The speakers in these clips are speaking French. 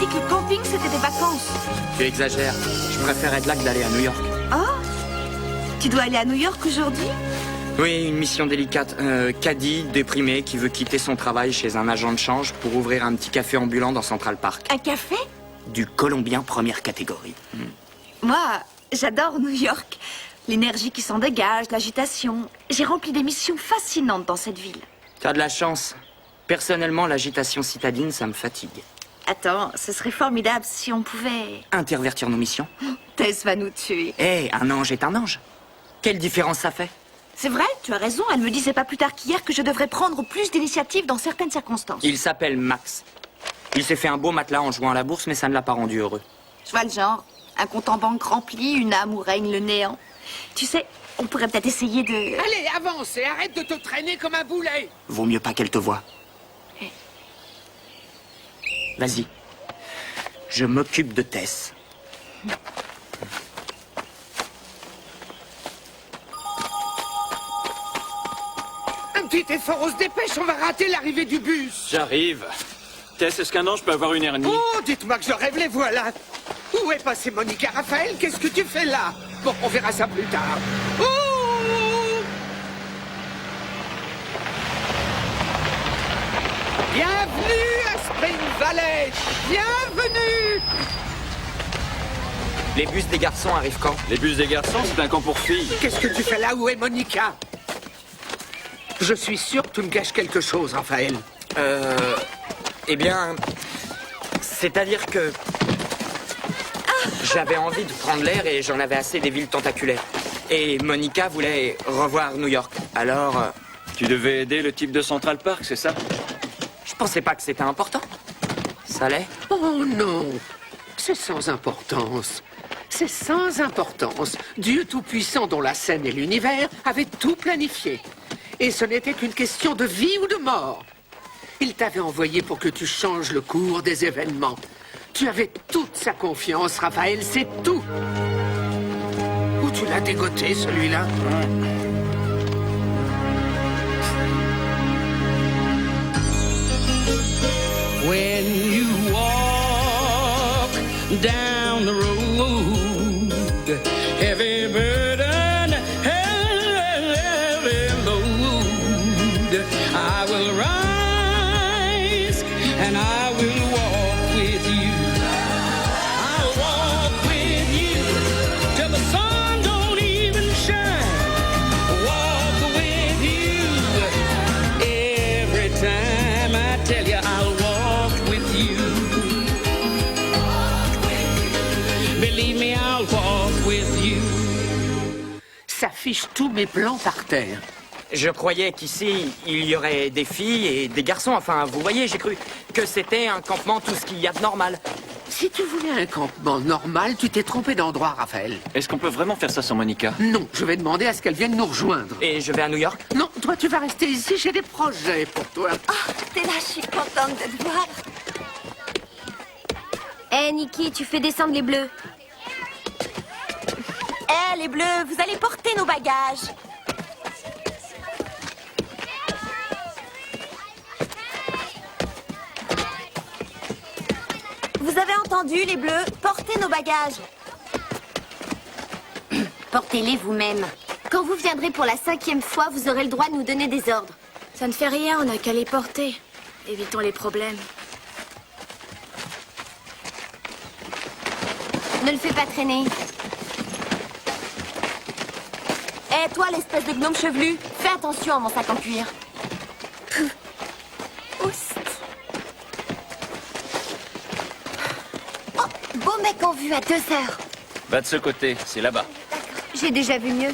dit que le camping, c'était des vacances. Tu exagères. Je préfère être là que d'aller à New York. Oh, tu dois aller à New York aujourd'hui? Oui, une mission délicate. Caddy, déprimé, qui veut quitter son travail chez un agent de change pour ouvrir un petit café ambulant dans Central Park. Un café? Du colombien première catégorie. Moi, j'adore New York. L'énergie qui s'en dégage, l'agitation. J'ai rempli des missions fascinantes dans cette ville. T'as de la chance. Personnellement, l'agitation citadine, ça me fatigue. Attends, ce serait formidable si on pouvait... Intervertir nos missions? Tess va nous tuer. Hé, un ange est un ange. Quelle différence ça fait? C'est vrai, tu as raison. Elle me disait pas plus tard qu'hier que je devrais prendre plus d'initiatives dans certaines circonstances. Il s'appelle Max. Il s'est fait un beau matelas en jouant à la bourse, mais ça ne l'a pas rendu heureux. Je vois le genre. Un compte en banque rempli, une âme où règne le néant. Tu sais, on pourrait peut-être essayer de... Allez, avance et arrête de te traîner comme un boulet. Vaut mieux pas qu'elle te voie. Vas-y. Je m'occupe de Tess. Un petit effort, on se dépêche, on va rater l'arrivée du bus. J'arrive. Tess, est-ce qu'un ange peut avoir une hernie? Oh, dites-moi que je rêve, les voilà. Où est passée Monica? Raphaël, qu'est-ce que tu fais là? Bon, on verra ça plus tard. Oh! Bienvenue à Spring Valley. Bienvenue. Les bus des garçons arrivent quand? Les bus des garçons, c'est un camp pour filles. Qu'est-ce que tu fais là? Où est Monica? Je suis sûr que tu me caches quelque chose, Raphaël. Eh bien... C'est-à-dire que... J'avais envie de prendre l'air et j'en avais assez des villes tentaculaires. Et Monica voulait revoir New York. Alors... Tu devais aider le type de Central Park, c'est ça? Je pensais pas que c'était important. Ça l'est? Oh non, c'est sans importance. C'est sans importance. Dieu Tout-Puissant, dont la scène et l'univers, avait tout planifié. Et ce n'était qu'une question de vie ou de mort. Il t'avait envoyé pour que tu changes le cours des événements. Tu avais toute sa confiance, Raphaël, c'est tout. Où tu l'as dégoté, celui-là? When you walk down the road, heavy burden, heavy load, I will rise and I will walk with you. I'll walk with you till the sun don't even shine. Walk with you every time I tell you I'll walk with you. Believe me, I'll walk with you. Ça fiche tous mes plans par terre. Je croyais qu'ici, il y aurait des filles et des garçons. Enfin, vous voyez, j'ai cru que c'était un campement, tout ce qu'il y a de normal. Si tu voulais un campement normal, tu t'es trompé d'endroit, Raphaël. Est-ce qu'on peut vraiment faire ça sans Monica? Non, je vais demander à ce qu'elle vienne nous rejoindre. Et je vais à New York? Non, toi, tu vas rester ici, j'ai des projets pour toi. Oh, t'es là, je suis contente de te voir. Hé, Nikki, tu fais descendre les bleus. Hé, les bleus, vous allez porter nos bagages. Vous avez entendu, les bleus? Portez nos bagages. Portez-les vous-même. Quand vous viendrez pour la 5e fois, vous aurez le droit de nous donner des ordres. Ça ne fait rien, on n'a qu'à les porter. Évitons les problèmes. Ne le fais pas traîner. Hé, toi, l'espèce de gnome chevelu, fais attention à mon sac en cuir. Oust. Oh, beau mec en vue à 2 heures. Va de ce côté, c'est là-bas. J'ai déjà vu mieux.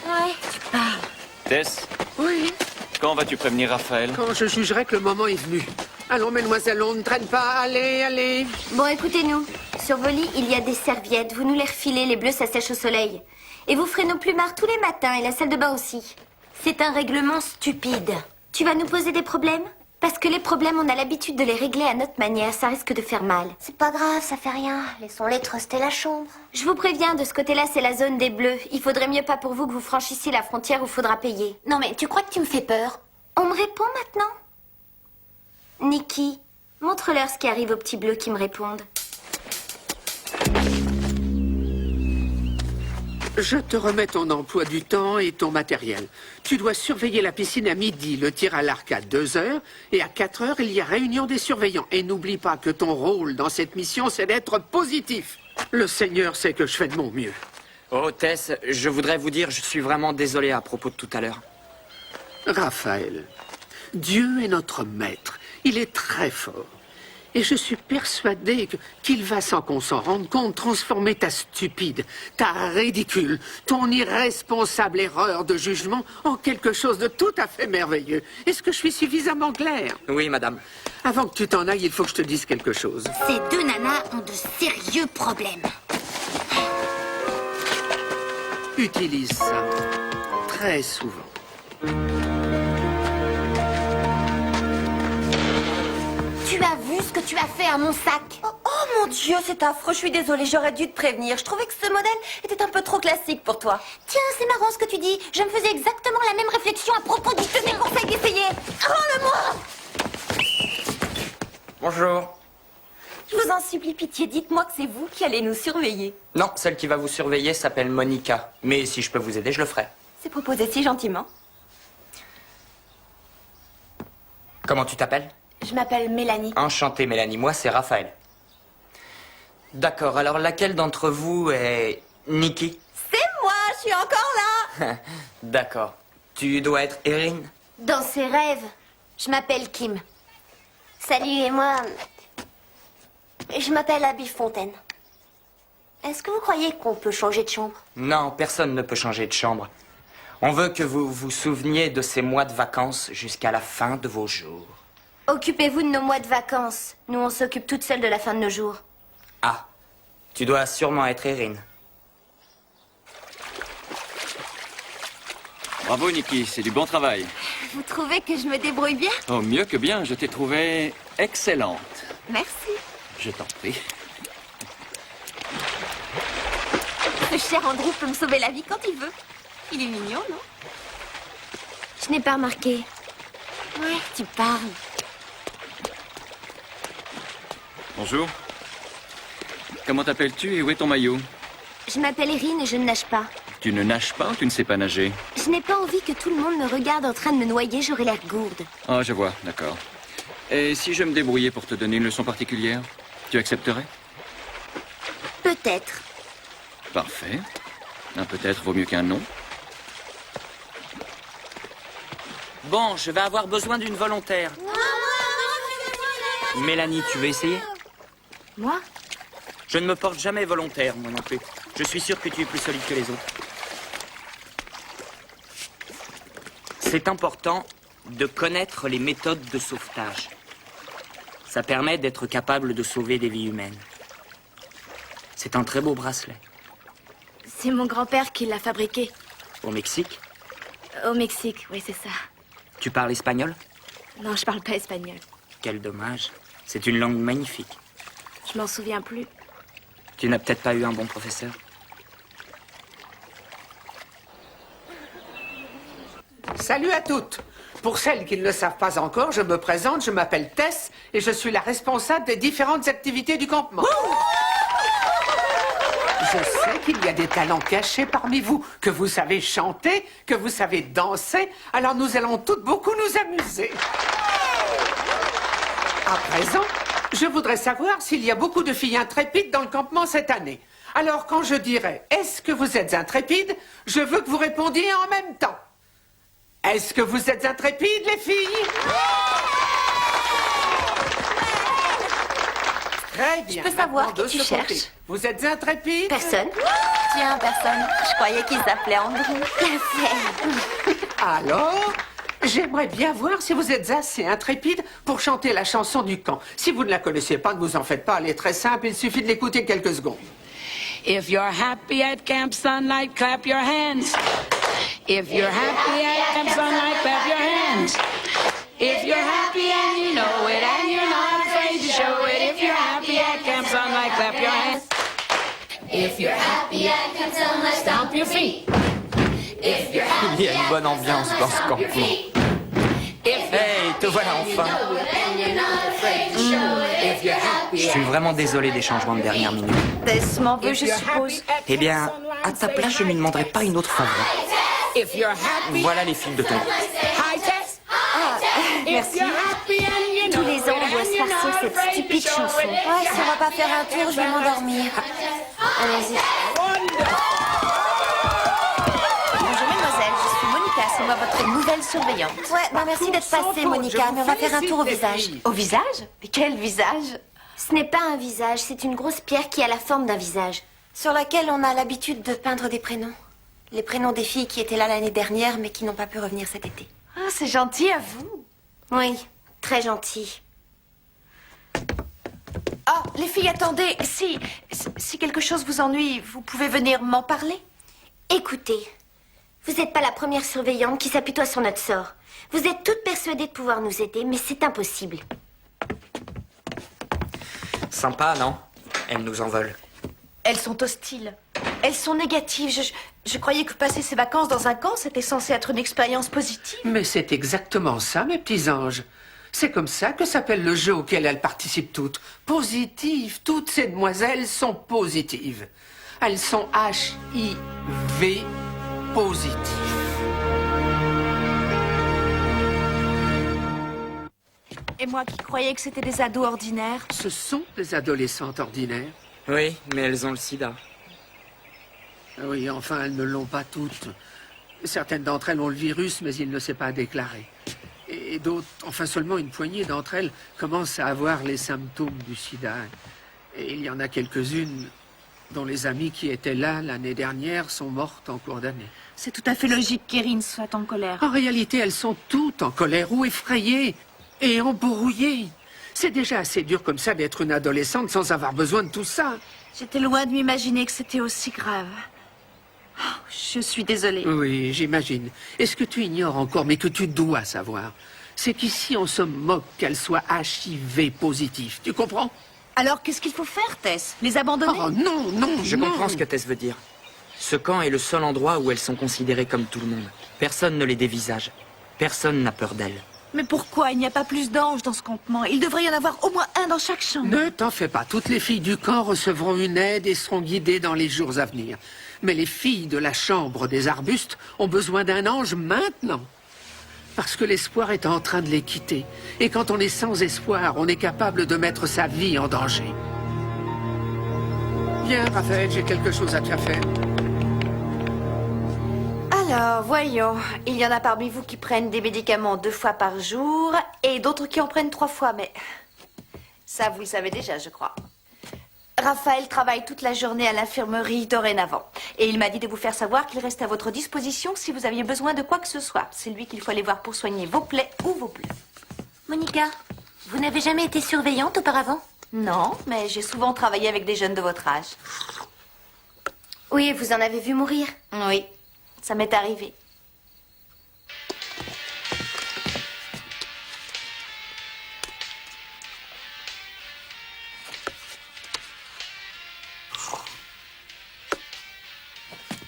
Ouais, tu parles. Tess, Oui, quand vas-tu prévenir Raphaël? quand je jugerai que le moment est venu. Allons, mesdemoiselles, on ne traîne pas. Allez, allez. Bon, écoutez-nous. Sur vos lits, il y a des serviettes. Vous nous les refilez, les bleus, ça sèche au soleil. Et vous ferez nos plumards tous les matins et la salle de bain aussi. C'est un règlement stupide. Tu vas nous poser des problèmes? Parce que les problèmes, on a l'habitude de les régler à notre manière. Ça risque de faire mal. C'est pas grave, ça fait rien. Laissons-les truster la chambre. Je vous préviens, de ce côté-là, c'est la zone des bleus. Il faudrait mieux pas pour vous que vous franchissiez la frontière où faudra payer. Non mais tu crois que tu me fais peur? On me répond maintenant? Nikki, Montre-leur ce qui arrive aux petits bleus qui me répondent. Je te remets ton emploi du temps et ton matériel. Tu dois surveiller la piscine à midi, le tir à l'arc à 2 heures, et à 4 heures, il y a réunion des surveillants. Et n'oublie pas que ton rôle dans cette mission, c'est d'être positif. Le Seigneur sait que je fais de mon mieux. Oh, Tess, je voudrais vous dire, je suis vraiment désolé à propos de tout à l'heure. Raphaël, Dieu est notre maître. Il est très fort. Et je suis persuadé qu'il va, sans qu'on s'en rende compte, transformer ta stupide, ta ridicule, ton irresponsable erreur de jugement en quelque chose de tout à fait merveilleux. Est-ce que je suis suffisamment clair? Oui, madame. Avant que tu t'en ailles, il faut que je te dise quelque chose. Ces deux nanas ont de sérieux problèmes. Utilise ça très souvent. Tu as vu ce que tu as fait à mon sac? Oh mon Dieu, c'est affreux, je suis désolée, j'aurais dû te prévenir. Je trouvais que ce modèle était un peu trop classique pour toi. Tiens, c'est marrant ce que tu dis. Je me faisais exactement la même réflexion à propos du... Je te déconseille d'essayer. Rends-le-moi! Bonjour. Je vous en supplie, pitié, dites-moi que c'est vous qui allez nous surveiller. Non, celle qui va vous surveiller s'appelle Monica. Mais si je peux vous aider, je le ferai. C'est proposé si gentiment. Comment tu t'appelles? Je m'appelle Mélanie. Enchanté, Mélanie. Moi, c'est Raphaël. D'accord, alors laquelle d'entre vous est Nikki? C'est moi, je suis encore là. D'accord. Tu dois être Erin? Dans ses rêves, je m'appelle Kim. Salut, et moi... Je m'appelle Abby Fontaine. Est-ce que vous croyez qu'on peut changer de chambre? Non, personne ne peut changer de chambre. On veut que vous vous souveniez de ces mois de vacances jusqu'à la fin de vos jours. Occupez-vous de nos mois de vacances. Nous, on s'occupe toutes seules de la fin de nos jours. Ah, tu dois sûrement être Erin. Bravo, Nikki, c'est du bon travail. Vous trouvez que je me débrouille bien? Oh, mieux que bien, je t'ai trouvée excellente. Merci. Je t'en prie. Ce cher Andrew peut me sauver la vie quand il veut. Il est mignon, non? Je n'ai pas remarqué. Ouais, tu parles. Bonjour. Comment t'appelles-tu et où est ton maillot? Je m'appelle Erin et je ne nage pas. Tu ne nages pas ou tu ne sais pas nager? Je n'ai pas envie que tout le monde me regarde en train de me noyer, j'aurais l'air gourde. Oh, je vois, d'accord. Et si je me débrouillais pour te donner une leçon particulière, tu accepterais? Peut-être. Parfait. Un peut-être vaut mieux qu'un non. Bon, je vais avoir besoin d'une volontaire. Mélanie, tu veux essayer? Moi? Je ne me porte jamais volontaire, moi non plus. Je suis sûr que tu es plus solide que les autres. C'est important de connaître les méthodes de sauvetage. Ça permet d'être capable de sauver des vies humaines. C'est un très beau bracelet. C'est mon grand-père qui l'a fabriqué. Au Mexique? Au Mexique, oui, c'est ça. Tu parles espagnol? Non, je parle pas espagnol. Quel dommage. C'est une langue magnifique. Je m'en souviens plus. Tu n'as peut-être pas eu un bon professeur? Salut à toutes. Pour celles qui ne le savent pas encore, je me présente, je m'appelle Tess et je suis la responsable des différentes activités du campement. Je sais qu'il y a des talents cachés parmi vous, que vous savez chanter, que vous savez danser, alors nous allons toutes beaucoup nous amuser. À présent, je voudrais savoir s'il y a beaucoup de filles intrépides dans le campement cette année. Alors quand je dirai « Est-ce que vous êtes intrépides ?», je veux que vous répondiez en même temps. Est-ce que vous êtes intrépides, les filles? Très bien. Je peux savoir Maintenant, qui de tu ce côté. cherches? Vous êtes intrépides? Personne? Tiens, personne. Je croyais qu'il s'appelait Andrew. Alors, j'aimerais bien voir si vous êtes assez intrépides pour chanter la chanson du camp. Si vous ne la connaissez pas, ne vous en faites pas, elle est très simple, il suffit de l'écouter quelques secondes. If you're happy at Camp Sunlight, clap your hands. If you're happy at Camp Sunlight, clap your hands. If you're happy and you know it and you're not afraid to show it. If you're happy at Camp Sunlight, clap your hands. If you're happy at Camp Sunlight, stomp your feet. If you're happy Il y a une bonne ambiance dans ce campement. Hey, te voilà enfin. Je suis vraiment désolé des changements de dernière minute. Tess m'en veut, je suppose. Eh bien, à ta place, je lui demanderai pas une autre faveur. Voilà les fils de ton. Merci. Tous les ans, on doit se farcir cette stupide chanson. Ouais, si on va pas faire un tour, je vais m'endormir. Allez-y. Bonjour, mademoiselle, je suis Monica. C'est moi votre nouvelle surveillante. Ouais, bah merci d'être passée, Monica, mais on va faire un tour au visage. Au visage? Mais quel visage? Ce n'est pas un visage, c'est une grosse pierre qui a la forme d'un visage. Sur laquelle on a l'habitude de peindre des prénoms. Les prénoms des filles qui étaient là l'année dernière, mais qui n'ont pas pu revenir cet été. Ah, c'est gentil à vous. Oui, très gentil. Ah, les filles, attendez. Si quelque chose vous ennuie, vous pouvez venir m'en parler. Écoutez, vous n'êtes pas la première surveillante qui s'apitoie sur notre sort. Vous êtes toutes persuadées de pouvoir nous aider, mais c'est impossible. Sympa, non? Elles nous en veulent. Elles sont hostiles. Elles sont négatives. Je croyais que passer ses vacances dans un camp, c'était censé être une expérience positive. Mais c'est exactement ça, mes petits anges. C'est comme ça que s'appelle le jeu auquel elles participent toutes. Positives. Toutes ces demoiselles sont positives. Elles sont HIV positives. Et moi qui croyais que c'était des ados ordinaires. Ce sont des adolescentes ordinaires. Oui, mais elles ont le sida. Oui, enfin, elles ne l'ont pas toutes. Certaines d'entre elles ont le virus, mais il ne s'est pas déclaré. Et d'autres, enfin seulement une poignée d'entre elles, commencent à avoir les symptômes du sida. Et il y en a quelques-unes dont les amies qui étaient là l'année dernière sont mortes en cours d'année. C'est tout à fait logique qu'Erin soit en colère. En réalité, elles sont toutes en colère ou effrayées et embrouillées. C'est déjà assez dur comme ça d'être une adolescente sans avoir besoin de tout ça. J'étais loin de m'imaginer que c'était aussi grave. Oh, je suis désolée. Oui, j'imagine. Et ce que tu ignores encore, mais que tu dois savoir, c'est qu'ici, on se moque qu'elles soient HIV positives. Tu comprends? Alors, qu'est-ce qu'il faut faire, Tess? Les abandonner? Oh non, non, Je non. comprends ce que Tess veut dire. Ce camp est le seul endroit où elles sont considérées comme tout le monde. Personne ne les dévisage. Personne n'a peur d'elles. Mais pourquoi il n'y a pas plus d'anges dans ce campement? Il devrait y en avoir au moins un dans chaque chambre. Ne t'en fais pas. Toutes les filles du camp recevront une aide et seront guidées dans les jours à venir. Mais les filles de la chambre des arbustes ont besoin d'un ange maintenant. Parce que l'espoir est en train de les quitter. Et quand on est sans espoir, on est capable de mettre sa vie en danger. Viens, Raphaël, j'ai quelque chose à te faire faire. Alors, voyons. Il y en a parmi vous qui prennent des médicaments 2 fois par jour et d'autres qui en prennent 3 fois, mais ça, vous le savez déjà, je crois. Raphaël travaille toute la journée à l'infirmerie dorénavant. Et il m'a dit de vous faire savoir qu'il reste à votre disposition si vous aviez besoin de quoi que ce soit. C'est lui qu'il faut aller voir pour soigner vos plaies ou vos bleus. Monica, vous n'avez jamais été surveillante auparavant? Non, mais j'ai souvent travaillé avec des jeunes de votre âge. Oui, vous en avez vu mourir? Oui, ça m'est arrivé.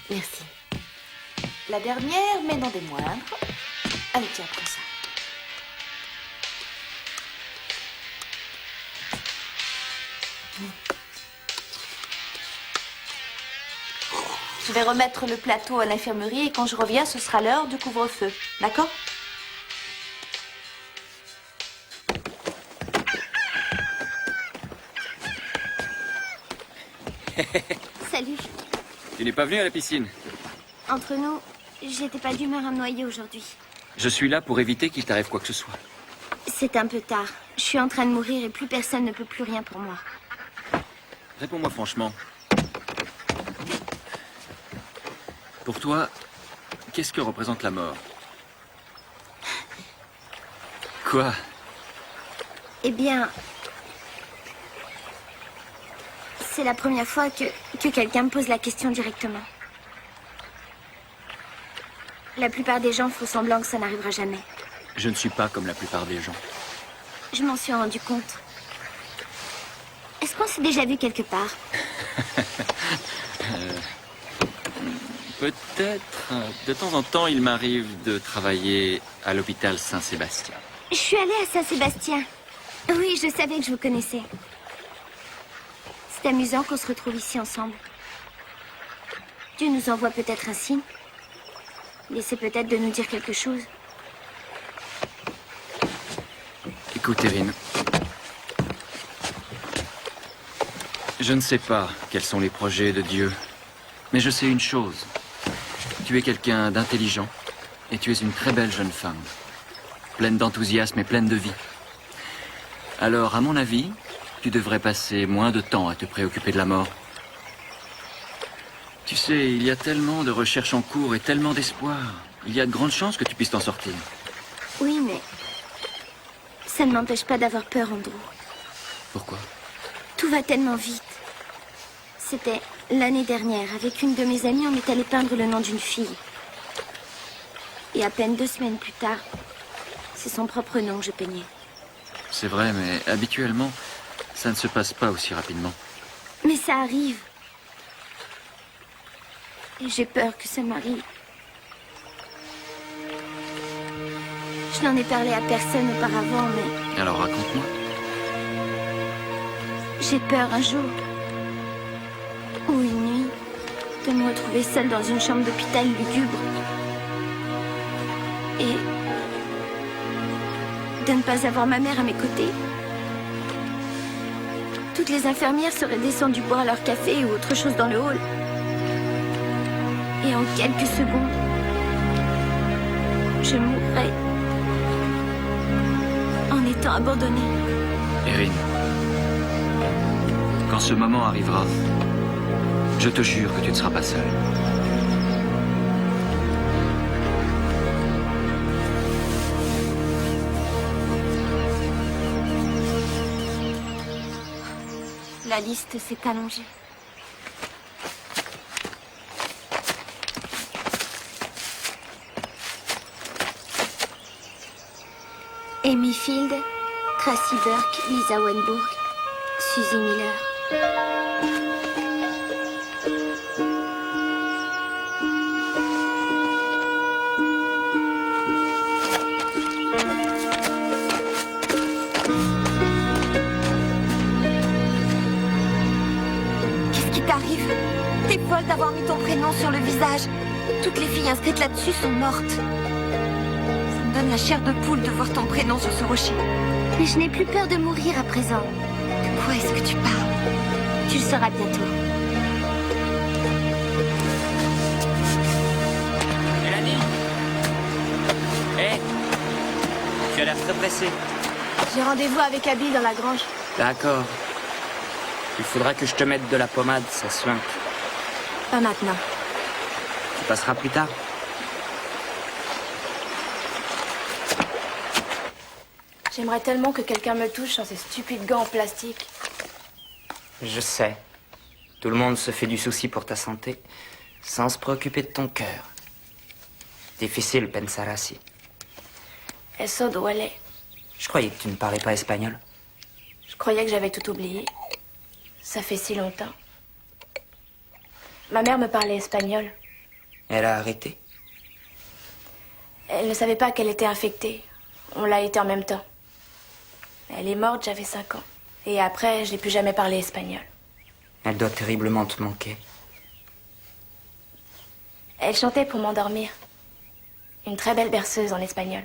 Merci. La dernière, mais non des moindres. Allez, tiens, prends ça. Je vais remettre le plateau à l'infirmerie et quand je reviens, ce sera l'heure du couvre-feu. D'accord? Salut. Tu n'es pas venu à la piscine. Entre nous, j'étais pas d'humeur à me noyer aujourd'hui. Je suis là pour éviter qu'il t'arrive quoi que ce soit. C'est un peu tard. Je suis en train de mourir et plus personne ne peut plus rien pour moi. Réponds-moi franchement. Pour toi, qu'est-ce que représente la mort? Quoi? Eh bien, c'est la première fois que quelqu'un me pose la question directement. La plupart des gens font semblant que ça n'arrivera jamais. Je ne suis pas comme la plupart des gens. Je m'en suis rendu compte. Est-ce qu'on s'est déjà vu quelque part? Peut-être. De temps en temps, il m'arrive de travailler à l'hôpital Saint-Sébastien. Je suis allée à Saint-Sébastien. Oui, je savais que je vous connaissais. C'est amusant qu'on se retrouve ici ensemble. Dieu nous envoie peut-être un signe. Il essaie peut-être de nous dire quelque chose. Écoute, Erin. Je ne sais pas quels sont les projets de Dieu, mais je sais une chose. Tu es quelqu'un d'intelligent et tu es une très belle jeune femme, pleine d'enthousiasme et pleine de vie. Alors, à mon avis, tu devrais passer moins de temps à te préoccuper de la mort. Tu sais, il y a tellement de recherches en cours et tellement d'espoir. Il y a de grandes chances que tu puisses t'en sortir. Oui, mais ça ne m'empêche pas d'avoir peur, Andrew. Pourquoi? Tout va tellement vite. C'était l'année dernière. Avec une de mes amies, on est allé peindre le nom d'une fille. Et à peine 2 semaines plus tard, c'est son propre nom que je peignais. C'est vrai, mais habituellement, ça ne se passe pas aussi rapidement. Mais ça arrive. Et j'ai peur que ça m'arrive. Je n'en ai parlé à personne auparavant, mais Alors raconte-moi. j'ai peur un jour, ou une nuit, de me retrouver seule dans une chambre d'hôpital lugubre. Et de ne pas avoir ma mère à mes côtés. Toutes les infirmières seraient descendues boire leur café ou autre chose dans le hall. Et en quelques secondes, je mourrais en étant abandonnée. Erin, quand ce moment arrivera, je te jure que tu ne seras pas seule. La liste s'est allongée. Amy Field, Tracy Burke, Lisa Wenburg, Suzy Miller. Qu'est-ce qui t'arrive? T'es folle d'avoir mis ton prénom sur le visage. Toutes les filles inscrites là-dessus sont mortes. Ça me donne la chair de poule de voir ton prénom sur ce rocher. Mais je n'ai plus peur de mourir à présent. De quoi est-ce que tu parles? Tu le sauras bientôt. Mélanie. Hé. Tu as l'air très pressée. J'ai rendez-vous avec Abby dans la grange. D'accord. Il faudra que je te mette de la pommade, ça suinte. Pas maintenant. Tu passeras plus tard. J'aimerais tellement que quelqu'un me touche sans ces stupides gants en plastique. Je sais. Tout le monde se fait du souci pour ta santé, sans se préoccuper de ton cœur. Difficile pensar así. Eso duele. Je croyais que tu ne parlais pas espagnol. Je croyais que j'avais tout oublié. Ça fait si longtemps. Ma mère me parlait espagnol. Elle a arrêté. Elle ne savait pas qu'elle était infectée. On l'a été en même temps. Elle est morte, j'avais 5 ans. Et après, je n'ai plus jamais parlé espagnol. Elle doit terriblement te manquer. Elle chantait pour m'endormir. Une très belle berceuse en espagnol.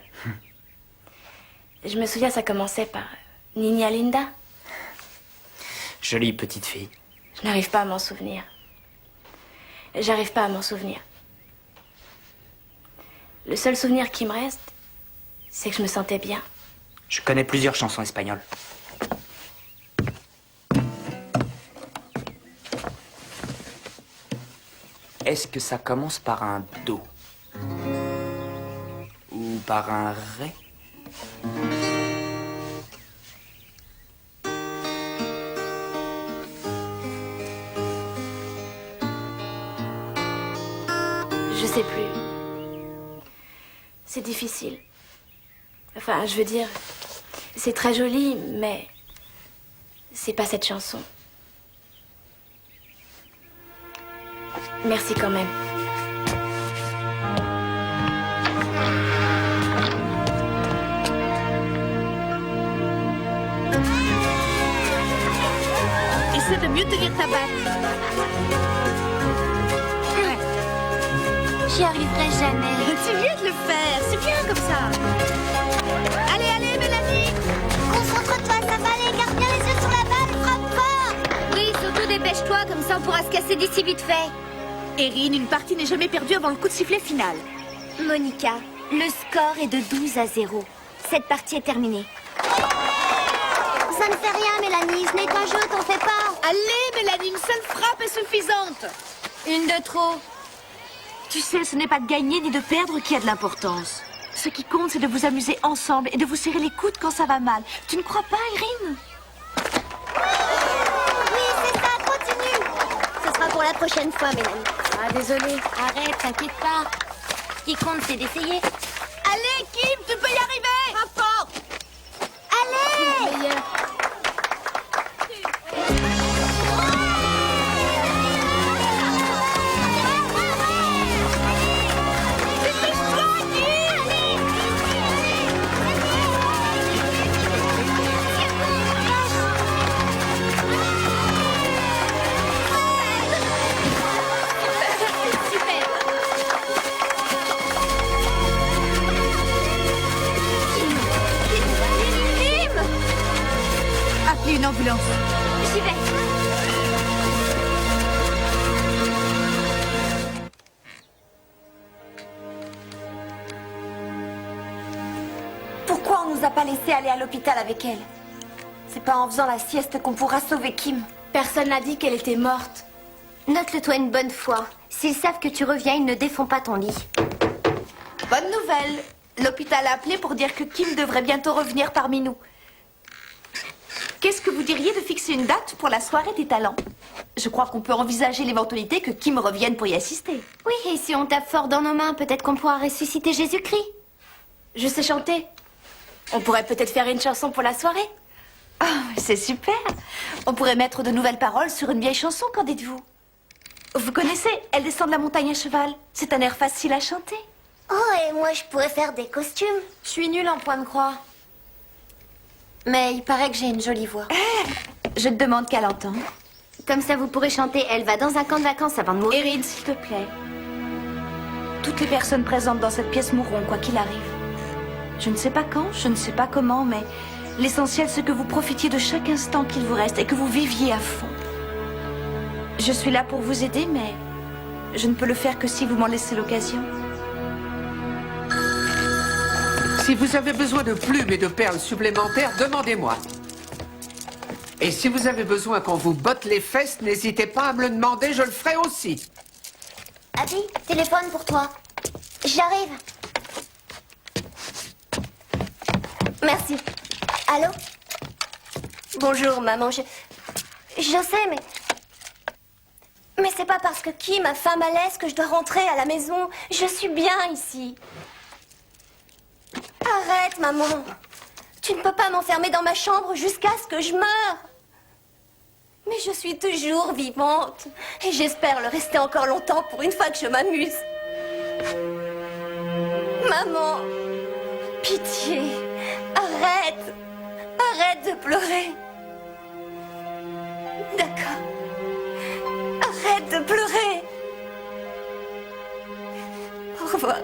Je me souviens, ça commençait par Niña Linda. Jolie petite fille. Je n'arrive pas à m'en souvenir. J'arrive pas à m'en souvenir. Le seul souvenir qui me reste, c'est que je me sentais bien. Je connais plusieurs chansons espagnoles. Est-ce que ça commence par un do? Ou par un ré? Je sais plus. C'est difficile. Enfin, je veux dire, c'est très joli, mais c'est pas cette chanson. Merci quand même. mieux tenir ta balle. J'y arriverai jamais. C'est mieux de le faire. C'est bien comme ça. Allez, allez, Mélanie. Concentre-toi, ça va aller. Garde bien les yeux sur la balle. Frappe fort. Oui, surtout dépêche-toi, comme ça on pourra se casser d'ici vite fait. Erin, une partie n'est jamais perdue avant le coup de sifflet final. Monica, le score est de 12-0. Cette partie est terminée. Ça ne fait rien, Mélanie. Ce n'est qu'un jeu, t'en fais pas. Allez, Mélanie, une seule frappe est suffisante. Une de trop. Tu sais, ce n'est pas de gagner ni de perdre qui a de l'importance. Ce qui compte, c'est de vous amuser ensemble et de vous serrer les coudes quand ça va mal. Tu ne crois pas, Erin? Oui, c'est ça, continue. Ce sera pour la prochaine fois, Mélanie. Ah, désolée. Arrête, t'inquiète pas. Ce qui compte, c'est d'essayer. Allez, Kim, tu peux y arriver. Frappe fort. Allez. Meilleur. Appelez une ambulance. J'y vais. Pourquoi on nous a pas laissé aller à l'hôpital avec elle? C'est pas en faisant la sieste qu'on pourra sauver Kim. Personne n'a dit qu'elle était morte. Note-le toi une bonne fois. S'ils savent que tu reviens, ils ne défont pas ton lit. Bonne nouvelle. L'hôpital a appelé pour dire que Kim devrait bientôt revenir parmi nous. Qu'est-ce que vous diriez de fixer une date pour la soirée des talents? Je crois qu'on peut envisager l'éventualité que Kim revienne pour y assister. Oui, et si on tape fort dans nos mains, peut-être qu'on pourra ressusciter Jésus-Christ. Je sais chanter. On pourrait peut-être faire une chanson pour la soirée. Oh, c'est super. On pourrait mettre de nouvelles paroles sur une vieille chanson, qu'en dites-vous? Vous connaissez Elle descend de la montagne à cheval. C'est un air facile à chanter. Oh, et moi, je pourrais faire des costumes. Je suis nulle en point de croix. Mais il paraît que j'ai une jolie voix. Je te demande qu'à l'entendre. Comme ça, vous pourrez chanter. Elle va dans un camp de vacances avant de mourir. Erin, s'il te plaît. Toutes les personnes présentes dans cette pièce mourront, quoi qu'il arrive. Je ne sais pas quand, je ne sais pas comment, mais l'essentiel, c'est que vous profitiez de chaque instant qu'il vous reste et que vous viviez à fond. Je suis là pour vous aider, mais je ne peux le faire que si vous m'en laissez l'occasion. Si vous avez besoin de plumes et de perles supplémentaires, demandez-moi. Et si vous avez besoin qu'on vous botte les fesses, n'hésitez pas à me le demander, je le ferai aussi. Abby, téléphone pour toi. J'arrive. Merci. Allô? Bonjour, maman. Je sais, mais c'est pas parce que Kim a faim malaise que je dois rentrer à la maison. Je suis bien ici. Arrête, maman. Tu ne peux pas m'enfermer dans ma chambre jusqu'à ce que je meure. Mais je suis toujours vivante. Et j'espère le rester encore longtemps pour une fois que je m'amuse. Maman, pitié, arrête. Arrête de pleurer. D'accord. Arrête de pleurer. Au revoir.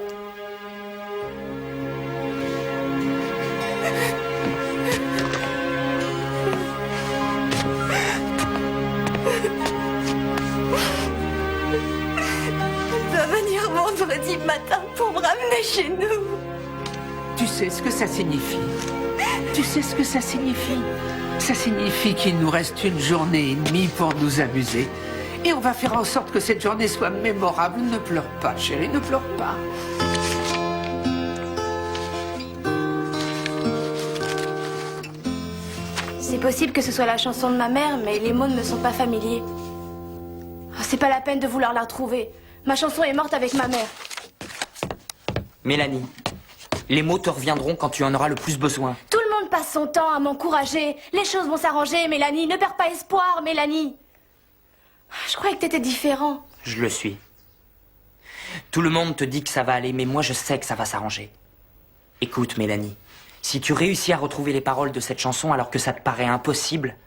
Va venir vendredi matin pour me ramener chez nous. Tu sais ce que ça signifie? Tu sais ce que ça signifie? Ça signifie qu'il nous reste une journée et demie pour nous amuser. Et on va faire en sorte que cette journée soit mémorable. Ne pleure pas, chérie, ne pleure pas. C'est possible que ce soit la chanson de ma mère, mais les mots ne me sont pas familiers. Oh, c'est pas la peine de vouloir la retrouver. Ma chanson est morte avec ma mère. Mélanie, les mots te reviendront quand tu en auras le plus besoin. Tout le monde passe son temps à m'encourager. Les choses vont s'arranger, Mélanie. Ne perds pas espoir, Mélanie. Je croyais que t'étais différent. Je le suis. Tout le monde te dit que ça va aller, mais moi je sais que ça va s'arranger. Écoute, Mélanie, si tu réussis à retrouver les paroles de cette chanson alors que ça te paraît impossible,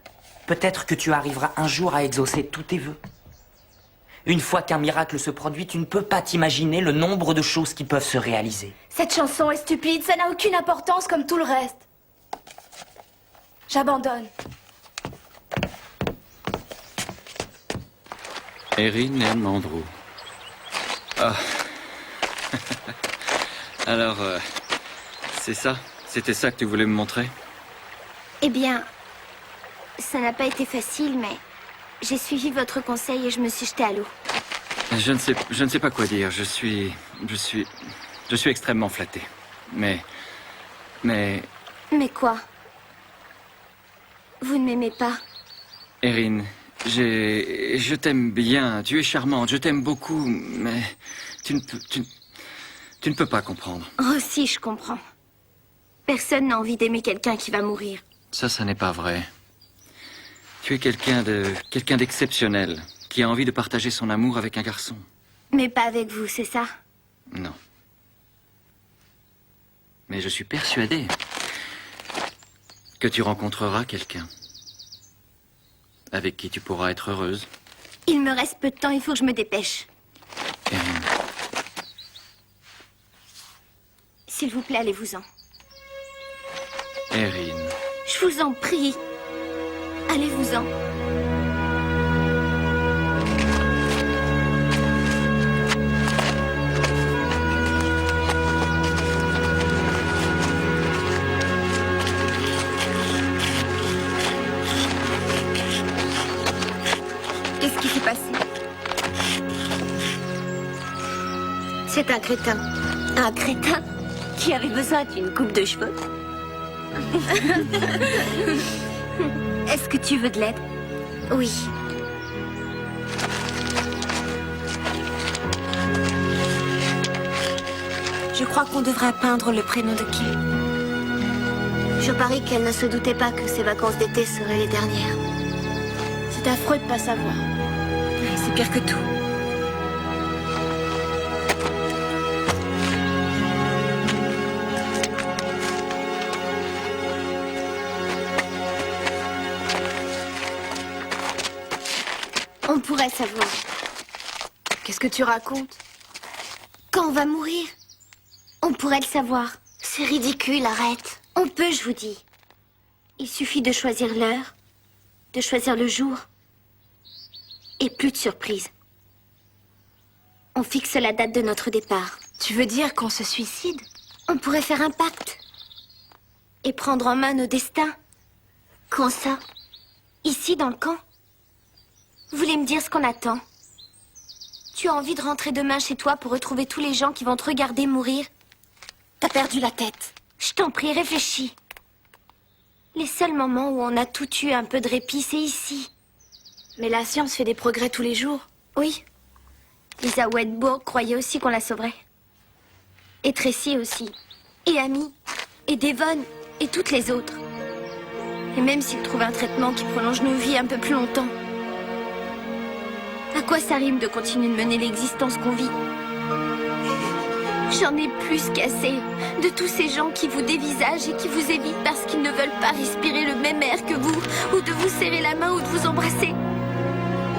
Peut-être que tu arriveras un jour à exaucer tous tes vœux. Une fois qu'un miracle se produit, tu ne peux pas t'imaginer le nombre de choses qui peuvent se réaliser. Cette chanson est stupide, ça n'a aucune importance comme tout le reste. J'abandonne. Erin aime Andrew. Ah. Alors, c'est ça? C'était ça que tu voulais me montrer? Eh bien, ça n'a pas été facile, mais j'ai suivi votre conseil et je me suis jetée à l'eau. Je ne sais pas quoi dire. Je suis extrêmement flatté. Mais... Mais quoi? Vous ne m'aimez pas? Erin, je t'aime bien. Tu es charmante. Je t'aime beaucoup. Mais tu ne peux pas comprendre. Oh si, je comprends. Personne n'a envie d'aimer quelqu'un qui va mourir. Ça n'est pas vrai. Tu es quelqu'un d'exceptionnel, qui a envie de partager son amour avec un garçon. Mais pas avec vous, c'est ça? Non. Mais je suis persuadé que tu rencontreras quelqu'un avec qui tu pourras être heureuse. Il me reste peu de temps, il faut que je me dépêche. Erin. S'il vous plaît, allez-vous-en. Erin. Je vous en prie. Allez-vous-en. Qu'est-ce qui s'est passé? C'est un crétin. Un crétin qui avait besoin d'une coupe de cheveux. Est-ce que tu veux de l'aide? Oui. Je crois qu'on devrait peindre le prénom de Kim. Je parie qu'elle ne se doutait pas que ses vacances d'été seraient les dernières. C'est affreux de pas savoir. C'est pire que tout. On pourrait savoir. Qu'est-ce que tu racontes? Quand on va mourir, on pourrait le savoir. C'est ridicule, arrête. On peut, je vous dis. Il suffit de choisir l'heure, de choisir le jour, et plus de surprise. On fixe la date de notre départ. Tu veux dire qu'on se suicide? On pourrait faire un pacte et prendre en main nos destins. Quand ça? Ici, dans le camp? Vous voulez me dire ce qu'on attend? Tu as envie de rentrer demain chez toi pour retrouver tous les gens qui vont te regarder mourir? T'as perdu la tête. Je t'en prie, réfléchis. Les seuls moments où on a tout eu un peu de répit, c'est ici. Mais la science fait des progrès tous les jours. Oui. Lisa Wedbourg croyait aussi qu'on la sauverait. Et Tracy aussi. Et Amy. Et Devon. Et toutes les autres. Et même s'ils trouvent un traitement qui prolonge nos vies un peu plus longtemps. À quoi ça rime de continuer de mener l'existence qu'on vit? J'en ai plus qu'assez de tous ces gens qui vous dévisagent et qui vous évitent parce qu'ils ne veulent pas respirer le même air que vous, ou de vous serrer la main ou de vous embrasser.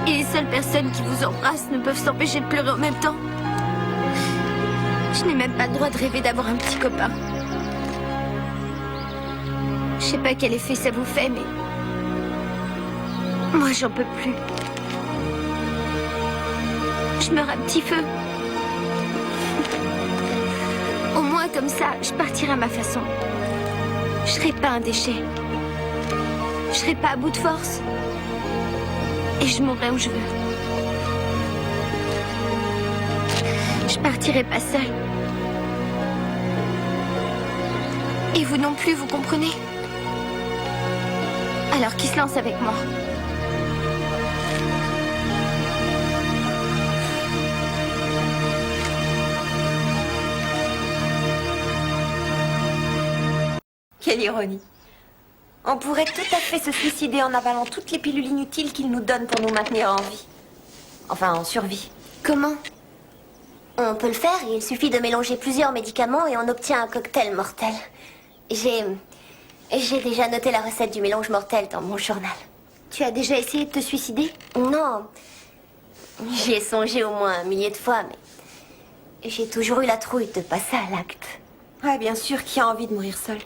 Et les seules personnes qui vous embrassent ne peuvent s'empêcher de pleurer en même temps. Je n'ai même pas le droit de rêver d'avoir un petit copain. Je sais pas quel effet ça vous fait, mais... moi, j'en peux plus. Je meurs à petit feu. Au moins, comme ça, je partirai à ma façon. Je serai pas un déchet. Je serai pas à bout de force. Et je mourrai où je veux. Je partirai pas seule. Et vous non plus, vous comprenez? Alors qui se lance avec moi? Quelle ironie. On pourrait tout à fait se suicider en avalant toutes les pilules inutiles qu'il nous donne pour nous maintenir en vie. Enfin, en survie. Comment? On peut le faire, il suffit de mélanger plusieurs médicaments et on obtient un cocktail mortel. J'ai déjà noté la recette du mélange mortel dans mon journal. Tu as déjà essayé de te suicider? Non. J'y ai songé au moins 1 millier de fois, mais j'ai toujours eu la trouille de passer à l'acte. Ouais, bien sûr, qui a envie de mourir seule?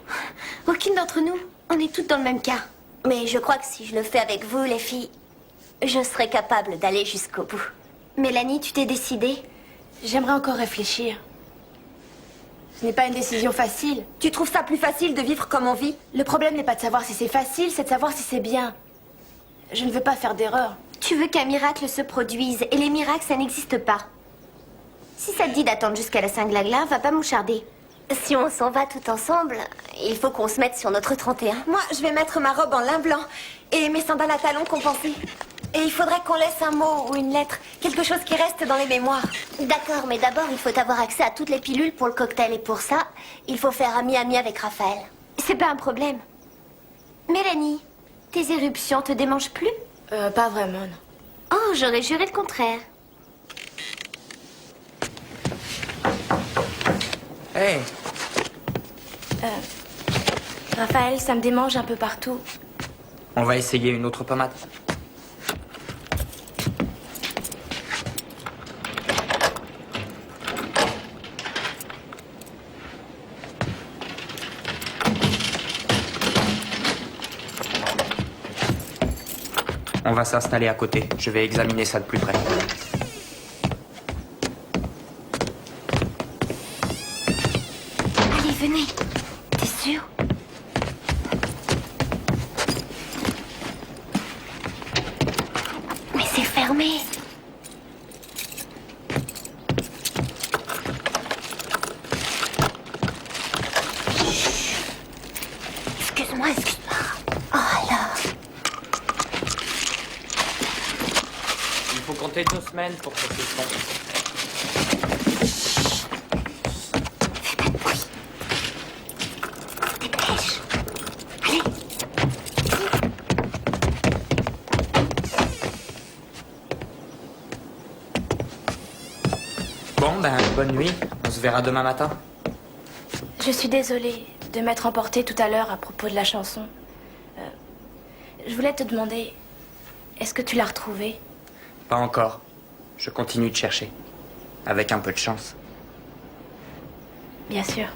Aucune d'entre nous. On est toutes dans le même cas. Mais je crois que si je le fais avec vous, les filles, je serai capable d'aller jusqu'au bout. Mélanie, tu t'es décidée? J'aimerais encore réfléchir. Ce n'est pas une décision facile. Tu trouves ça plus facile de vivre comme on vit? Le problème n'est pas de savoir si c'est facile, c'est de savoir si c'est bien. Je ne veux pas faire d'erreur. Tu veux qu'un miracle se produise, et les miracles, ça n'existe pas. Si ça te dit d'attendre jusqu'à la Saint-Glagla, va pas moucharder. Si on s'en va tout ensemble, il faut qu'on se mette sur notre 31. Moi, je vais mettre ma robe en lin blanc et mes sandales à talons compensées. Et il faudrait qu'on laisse un mot ou une lettre, quelque chose qui reste dans les mémoires. D'accord, mais d'abord, il faut avoir accès à toutes les pilules pour le cocktail. Et pour ça, il faut faire ami-ami avec Raphaël. C'est pas un problème. Mélanie, tes éruptions te démangent plus? Pas vraiment, non. Oh, j'aurais juré le contraire. Hé, Raphaël, ça me démange un peu partout. on va essayer une autre pommade. On va s'installer à côté. Je vais examiner ça de plus près. Allez, venez. T'es sûr? Mais c'est fermé. Excuse-moi, excuse-moi. Oh alors. Il faut compter 2 semaines pour que ce soit. Fais pas de bruit. Dépêche. Allez. Bon, ben, bonne nuit. On se verra demain matin. Je suis désolée de m'être emportée tout à l'heure à propos de la chanson. Je voulais te demander, est-ce que tu l'as retrouvée? Pas encore. Je continue de chercher. Avec un peu de chance. Bien sûr.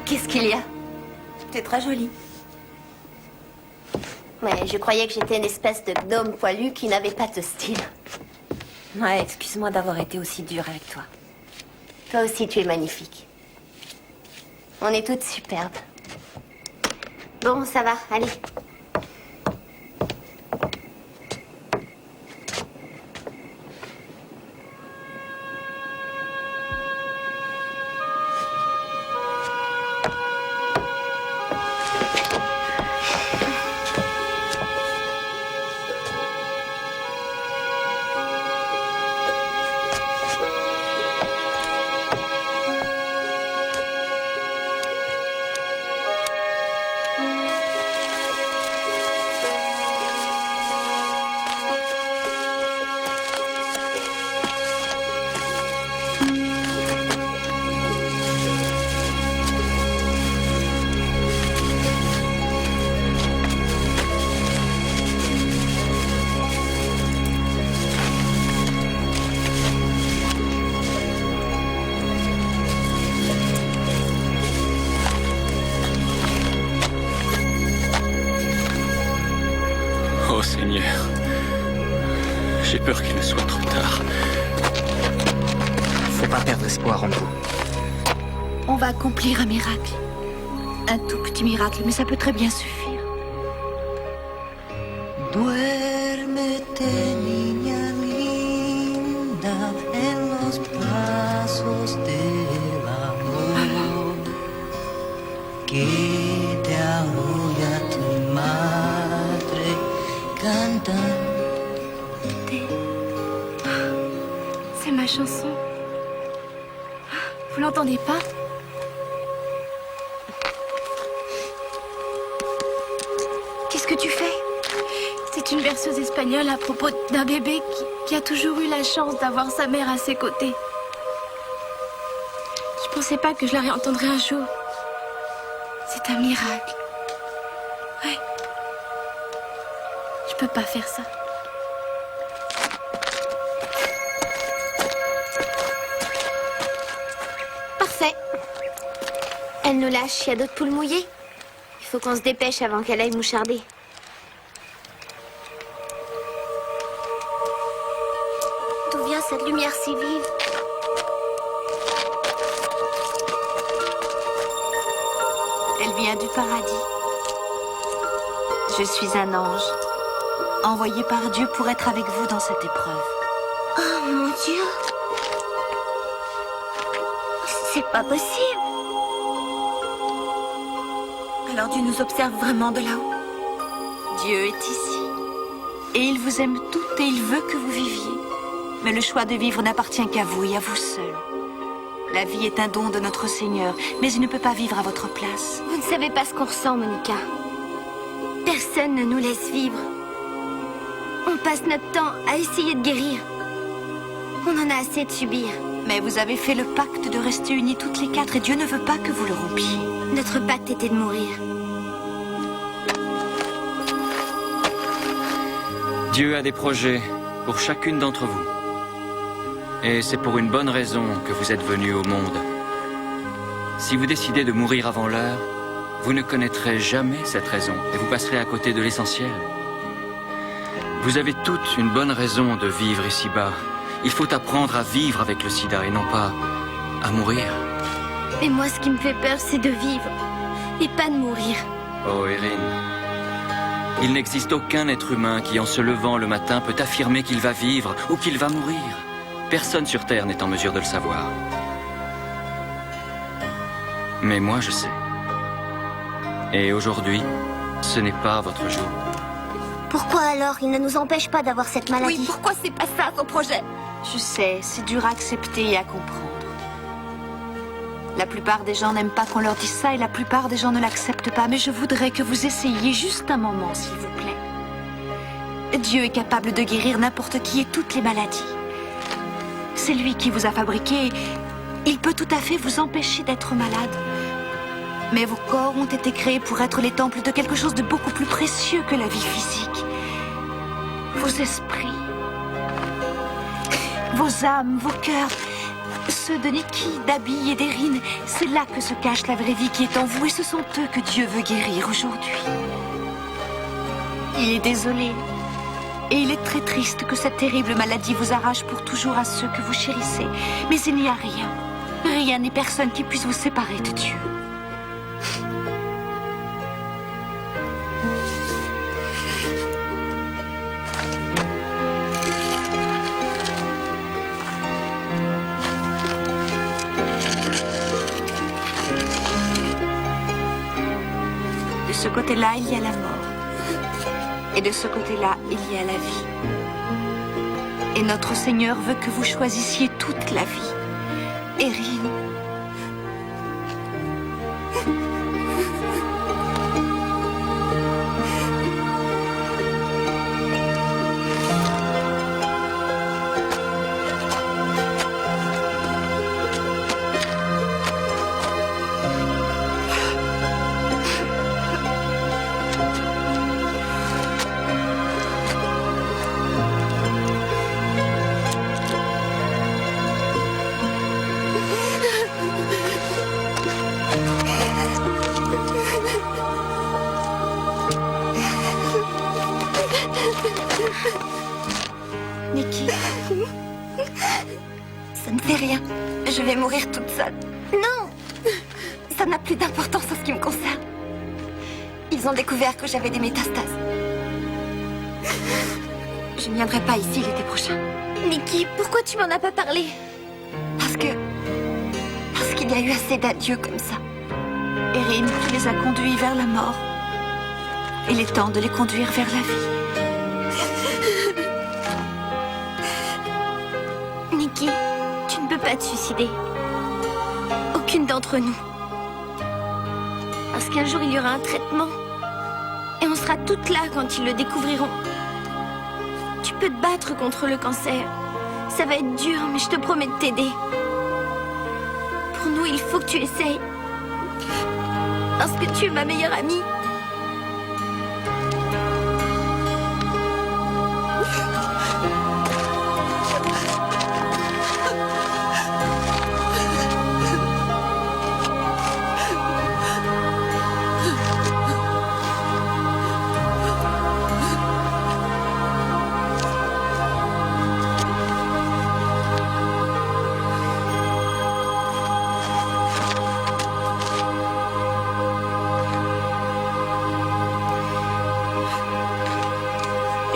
Qu'est-ce qu'il y a? T'es très jolie. Mais je croyais que j'étais une espèce de gnome poilu qui n'avait pas de style. Ouais, excuse-moi d'avoir été aussi dure avec toi. Toi aussi, tu es magnifique. On est toutes superbes. Bon, ça va, allez. Oh Seigneur, j'ai peur qu'il ne soit trop tard. Faut pas perdre espoir en vous. On va accomplir un miracle. Un tout petit miracle, mais ça peut très bien suffire. Duérmete, niña linda, en los brazos del amor que te arrulla tu madre cantando. C'est ma chanson. Vous l'entendez pas? Qu'est-ce que tu fais? une berceuse espagnole à propos d'un bébé qui a toujours eu la chance d'avoir sa mère à ses côtés. Je pensais pas que je la réentendrais un jour. C'est un miracle. Ouais. Je peux pas faire ça. Parfait. Elle nous lâche, il y a d'autres poules mouillées. Il faut qu'on se dépêche avant qu'elle aille moucharder. D'où vient cette lumière si vive? Elle vient du paradis. Je suis un ange, envoyé par Dieu pour être avec vous dans cette épreuve. Oh mon Dieu! C'est pas possible! Alors Dieu nous observe vraiment de là-haut. Dieu est ici. Et il vous aime toutes et il veut que vous viviez. Mais le choix de vivre n'appartient qu'à vous et à vous seul. La vie est un don de notre Seigneur, mais il ne peut pas vivre à votre place. Vous ne savez pas ce qu'on ressent, Monica. Personne ne nous laisse vivre. On passe notre temps à essayer de guérir. On en a assez de subir. Mais vous avez fait le pacte de rester unis toutes les quatre et Dieu ne veut pas que vous le rompiez. Notre pacte était de mourir. Dieu a des projets pour chacune d'entre vous. Et c'est pour une bonne raison que vous êtes venus au monde. Si vous décidez de mourir avant l'heure, vous ne connaîtrez jamais cette raison et vous passerez à côté de l'essentiel. Vous avez toutes une bonne raison de vivre ici-bas. Il faut apprendre à vivre avec le sida et non pas à mourir. Et moi, ce qui me fait peur, c'est de vivre et pas de mourir. Oh, Erin, il n'existe aucun être humain qui, en se levant le matin, peut affirmer qu'il va vivre ou qu'il va mourir. Personne sur Terre n'est en mesure de le savoir. Mais moi, je sais. Et aujourd'hui, ce n'est pas votre jour. Pourquoi alors il ne nous empêche pas d'avoir cette maladie? Oui, pourquoi c'est pas ça son projet? Je sais, c'est dur à accepter et à comprendre. La plupart des gens n'aiment pas qu'on leur dise ça et la plupart des gens ne l'acceptent pas. Mais je voudrais que vous essayiez juste un moment, s'il vous plaît. Dieu est capable de guérir n'importe qui et toutes les maladies. C'est lui qui vous a fabriqué. Il peut tout à fait vous empêcher d'être malade. Mais vos corps ont été créés pour être les temples de quelque chose de beaucoup plus précieux que la vie physique. Vos esprits, vos âmes, vos cœurs, ceux de Nikki, d'Abby et d'Erin, c'est là que se cache la vraie vie qui est en vous et ce sont eux que Dieu veut guérir aujourd'hui. Il est désolé et il est très triste que cette terrible maladie vous arrache pour toujours à ceux que vous chérissez. Mais il n'y a rien ni personne qui puisse vous séparer de Dieu. De ce côté-là, il y a la mort. Et de ce côté-là, il y a la vie. Et notre Seigneur veut que vous choisissiez toute la vie. Erin. Nikki. Ça ne fait rien. Je vais mourir toute seule. Non! Ça n'a plus d'importance en ce qui me concerne. Ils ont découvert que j'avais des métastases. Je ne viendrai pas ici l'été prochain. Nikki, pourquoi tu m'en as pas parlé? Parce qu'il y a eu assez d'adieux comme ça. Erin, tu les as conduits vers la mort. Il est temps de les conduire vers la vie. Nikki, tu ne peux pas te suicider. Aucune d'entre nous. Parce qu'un jour, il y aura un traitement. Et on sera toutes là quand ils le découvriront. Tu peux te battre contre le cancer. Ça va être dur, mais je te promets de t'aider. Pour nous, il faut que tu essayes. Parce que tu es ma meilleure amie.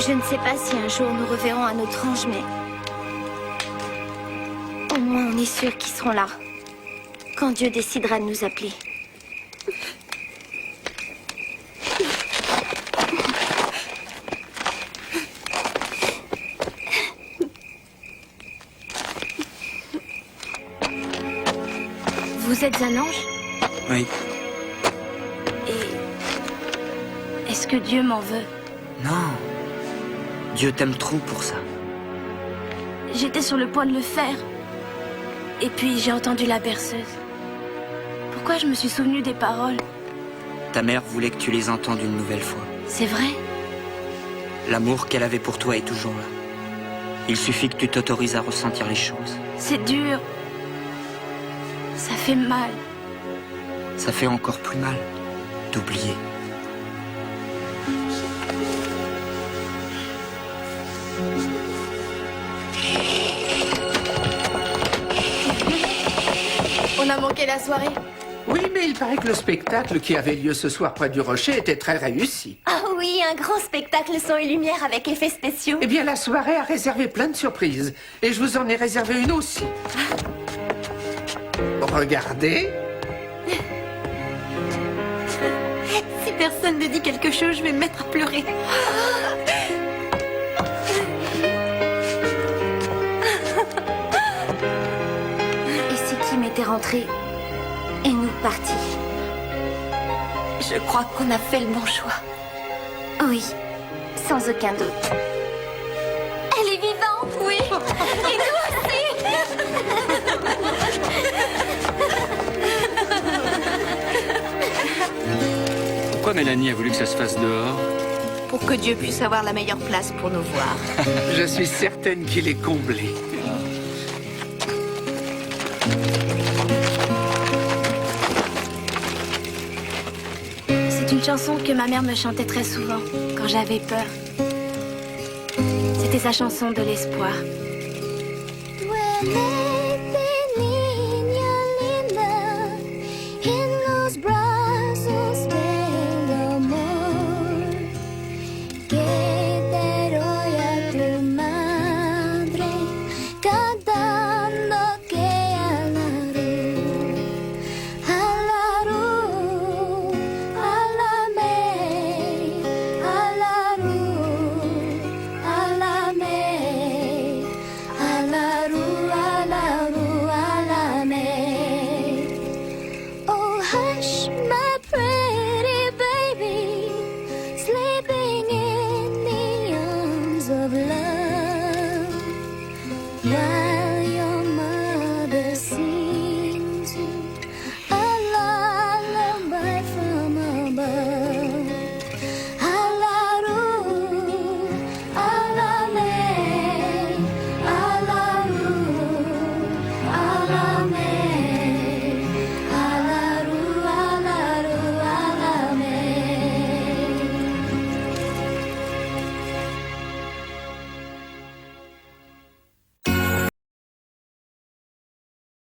Je ne sais pas si un jour nous reverrons à notre ange, mais au moins on est sûr qu'ils seront là quand Dieu décidera de nous appeler. Vous êtes un ange? Oui. Et est-ce que Dieu m'en veut? Non. Dieu t'aime trop pour ça. J'étais sur le point de le faire. Et puis j'ai entendu la berceuse. Pourquoi je me suis souvenu des paroles? Ta mère voulait que tu les entendes une nouvelle fois. C'est vrai? L'amour qu'elle avait pour toi est toujours là. Il suffit que tu t'autorises à ressentir les choses. C'est dur. Ça fait mal. Ça fait encore plus mal d'oublier. On a manqué la soirée. Oui, mais il paraît que le spectacle qui avait lieu ce soir près du rocher était très réussi. Ah oui, un grand spectacle son et lumière avec effets spéciaux. Eh bien, la soirée a réservé plein de surprises. Et je vous en ai réservé une aussi. Regardez. Si personne ne dit quelque chose, je vais me mettre à pleurer. Et si Kim était rentré et nous partis? Je crois qu'on a fait le bon choix. Oui, sans aucun doute. Elle est vivante, oui. Et nous aussi. Pourquoi Mélanie a voulu que ça se fasse dehors? Pour que Dieu puisse avoir la meilleure place pour nous voir. Je suis certaine qu'il est comblé. C'est une chanson que ma mère me chantait très souvent quand j'avais peur. C'était sa chanson de l'espoir. Duérmete, niña linda, en los brazos del amor que te doy a tu madre, cantando que hush